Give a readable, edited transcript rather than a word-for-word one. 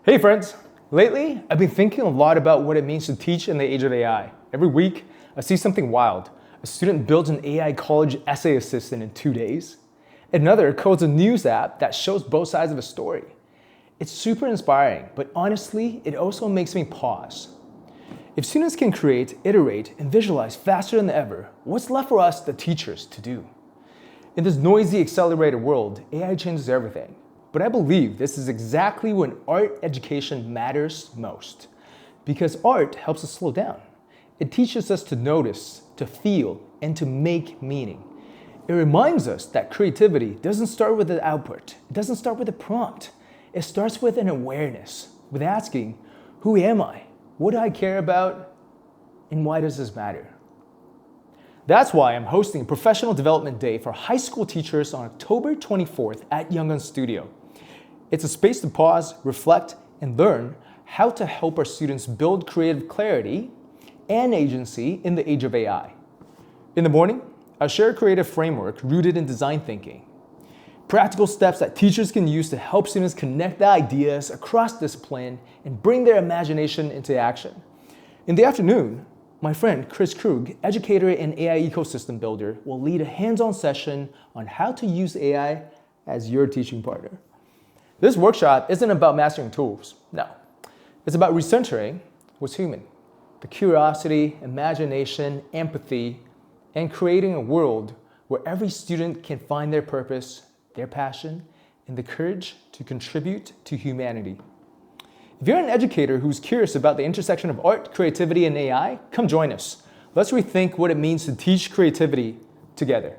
Hey friends! Lately, I've been thinking a lot about what it means to teach in the age of AI. Every week, I see something wild. A student builds an AI college essay assistant in 2 days. Another codes a news app that shows both sides of a story. It's super inspiring, but honestly, it also makes me pause. If students can create, iterate, and visualize faster than ever, what's left for us, the teachers, to do? In this noisy, accelerated world, AI changes everything. But I believe this is exactly when art education matters most. Because art helps us slow down. It teaches us to notice, to feel, and to make meaning. It reminds us that creativity doesn't start with the output. It doesn't start with a prompt. It starts with an awareness, with asking, who am I? What do I care about? And why does this matter? That's why I'm hosting a Professional Development Day for high school teachers on October 24th at Young Guns Studio. It's a space to pause, reflect, and learn how to help our students build creative clarity and agency in the age of AI. In the morning, I'll share a creative framework rooted in design thinking. Practical steps that teachers can use to help students connect the ideas across discipline and bring their imagination into action. In the afternoon, my friend Chris Krug, educator and AI ecosystem builder, will lead a hands-on session on how to use AI as your teaching partner. This workshop isn't about mastering tools, no. It's about recentering what's human. The curiosity, imagination, empathy, and creating a world where every student can find their purpose, their passion, and the courage to contribute to humanity. If you're an educator who's curious about the intersection of art, creativity, and AI, come join us. Let's rethink what it means to teach creativity together.